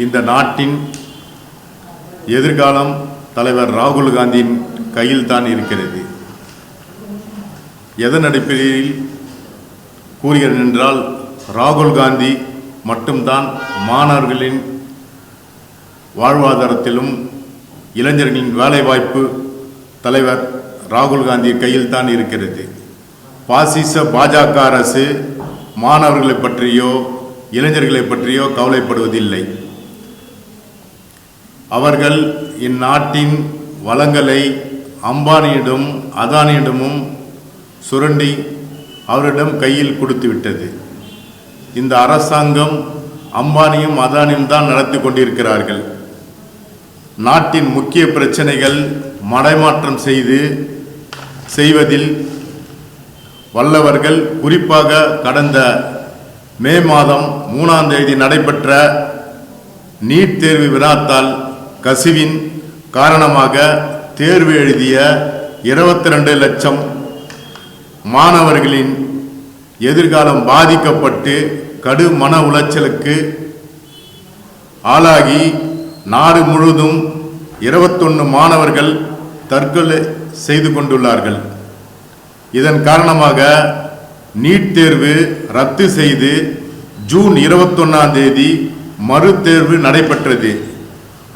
இந்த நாட்டின் எதிர்காலம் தலைவர் ராகுல் காந்தியின் கையில் தான் இருக்கிறது. எதன் அடிப்படையில் கூறுகிறேன் என்றால், ராகுல் காந்தி மட்டும்தான் மாணவர்களின் வாழ்வாதாரத்திலும் இளைஞர்களின் வேலைவாய்ப்பு தலைவர் ராகுல் காந்தி கையில் தான் இருக்கிறது. பாசிச பாஜக அரசு மாணவர்களை பற்றியோ இளைஞர்களை பற்றியோ கவலைப்படுவதில்லை. அவர்கள் இந்நாட்டின் வளங்களை அம்பானியிடம் அதானியிடமும் சுரண்டி அவரிடம் கையில் கொடுத்துவிட்டது. இந்த அரசாங்கம் அம்பானியும் அதானியும் தான் நடத்தி கொண்டிருக்கிறார்கள். நாட்டின் முக்கிய பிரச்சனைகள் மடைமாற்றம் செய்வதில் வல்லவர்கள். குறிப்பாக கடந்த மே மாதம் 3ஆம் தேதி நடைபெற்ற நீட் தேர்வு வினாத்தாள் கசிவின் காரணமாக தேர்வு எழுதிய 22 லட்சம் மாணவர்களின் எதிர்காலம் பாதிக்கப்பட்டு கடும் மன உளைச்சலுக்கு ஆளாகி நாடு முழுவதும் 21 மாணவர்கள் தற்கொலை செய்து கொண்டுள்ளார்கள். இதன் காரணமாக நீட் தேர்வு ரத்து செய்து ஜூன் 21ஆம் தேதி மறு தேர்வு நடைபெற்றது.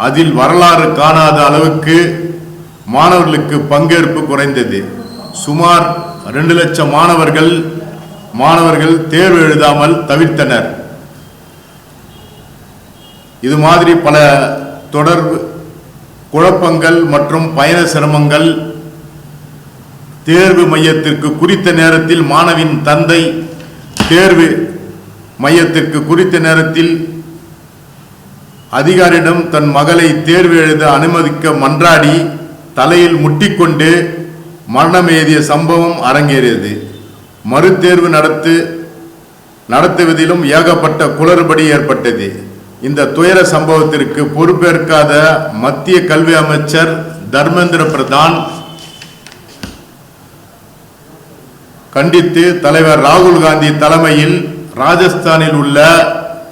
அதில் வரலாறு காணாத அளவுக்கு மாணவர்களுக்கு பங்கேற்பு குறைந்தது. சுமார் 2 லட்சம் மாணவர்கள் தேர்வு எழுதாமல் தவிர்த்தனர். இது மாதிரி பல தொடர்பு குழப்பங்கள் மற்றும் பயண சிரமங்கள். தேர்வு மையத்திற்கு குறித்த நேரத்தில் மாணவின் தந்தை தேர்வு மையத்திற்கு குறித்த நேரத்தில் அதிகாரியிடம் தன் மகளை தேர்வு எழுத அனுமதிக்க மன்றாடி தலையில் முட்டிக்கொண்டு மரணம் எய்திய சம்பவம் அரங்கேறியது. மறுதேர்வு நடத்துவதிலும் ஏகப்பட்ட குளறுபடி ஏற்பட்டது. இந்த துயர சம்பவத்திற்கு பொறுப்பேற்காத மத்திய கல்வி அமைச்சர் தர்மேந்திர பிரதான் கண்டித்து தலைவர் ராகுல் காந்தி தலைமையில் ராஜஸ்தானில் உள்ள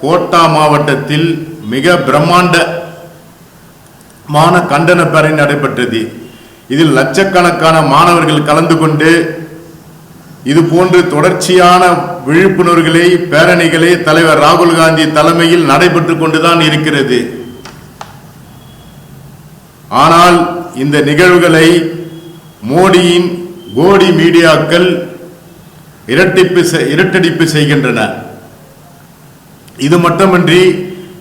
கோட்டா மாவட்டத்தில் மிக பிரம்மாண்டமான கண்டன பேரணி நடைபெற்றது. இதில் லட்சக்கணக்கான மாணவர்கள் கலந்து கொண்டு இது போன்று தொடர்ச்சியான விழிப்புணர்வுகளை பேரணிகளை தலைவர் ராகுல் காந்தி தலைமையில் நடைபெற்று கொண்டுதான் இருக்கிறது. ஆனால் இந்த நிகழ்வுகளை மோடியின் கோடி மீடியாக்கள் இரட்டடிப்பு செய்கின்றன. இது மட்டுமின்றி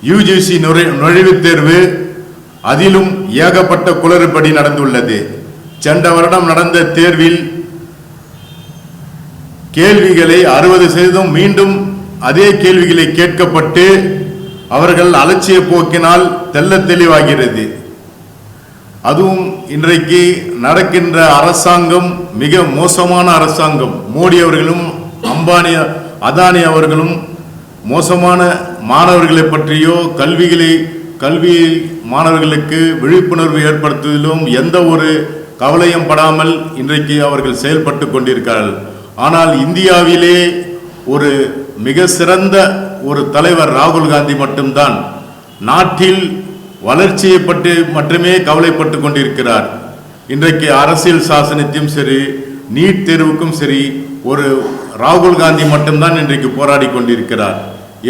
யுஜிசி நுழைவுத் தேர்வு அதிலும் ஏகப்பட்ட குளறுபடி நடந்துள்ளது. சென்ற வருடம் நடந்த தேர்வில் கேள்விகளை 60% மீண்டும் அதே கேள்விகளை கேட்கப்பட்டு அவர்கள் அலட்சிய போக்கினால் தெல்ல தெளிவாகிறது. அதுவும் இன்றைக்கு நடக்கின்ற அரசாங்கம் மிக மோசமான அரசாங்கம். மோடி அவர்களும் அதானி அவர்களும் மோசமான மாணவர்களை பற்றியோ கல்வி மாணவர்களுக்கு விழிப்புணர்வு ஏற்படுத்துவதிலும் எந்த ஒரு கவலையும் படாமல் இன்றைக்கு அவர்கள் செயல்பட்டு கொண்டிருக்கிறார்கள். ஆனால் இந்தியாவிலே ஒரு மிக சிறந்த ஒரு தலைவர் ராகுல் காந்தி மட்டும்தான் நாட்டில் வளர்ச்சியை பற்றி மட்டுமே கவலைப்பட்டு கொண்டிருக்கிறார். இன்றைக்கு அரசியல் சாசனத்தையும் சரி நீட் தேர்வுக்கும் சரி ஒரு ராகுல் காந்தி மட்டும்தான் இன்றைக்கு போராடி கொண்டிருக்கிறார்.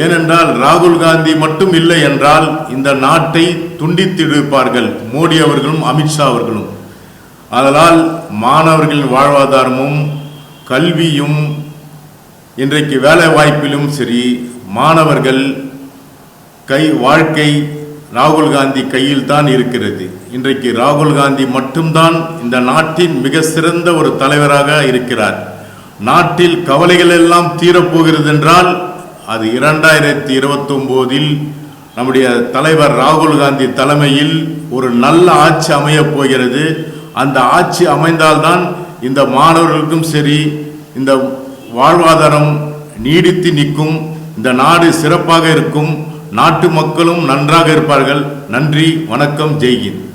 ஏனென்றால் ராகுல் காந்தி மட்டும் இல்லை என்றால் இந்த நாட்டை துண்டித்திருப்பார்கள் மோடி அவர்களும் அமித்ஷா அவர்களும். அதனால் மாணவர்களின் வாழ்வாதாரமும் கல்வியும் இன்றைக்கு வேலை வாய்ப்பிலும் சரி மாணவர்கள் வாழ்க்கை ராகுல் காந்தி கையில் தான் இருக்கிறது. இன்றைக்கு ராகுல் காந்தி மட்டும்தான் இந்த நாட்டின் மிக சிறந்த ஒரு தலைவராக இருக்கிறார். நாட்டில் கவலைகள் எல்லாம் தீரப்போகிறது என்றால் அது 2029 நம்முடைய தலைவர் ராகுல் காந்தி தலைமையில் ஒரு நல்ல ஆட்சி அமையப் போகிறது. அந்த ஆட்சி அமைந்தால்தான் இந்த மாணவர்களுக்கும் சரி இந்த வாழ்வாதாரம் நீடித்து நிற்கும், இந்த நாடு சிறப்பாக இருக்கும், நாட்டு மக்களும் நன்றாக இருப்பார்கள். நன்றி, வணக்கம், ஜெய்ஹிந்த்.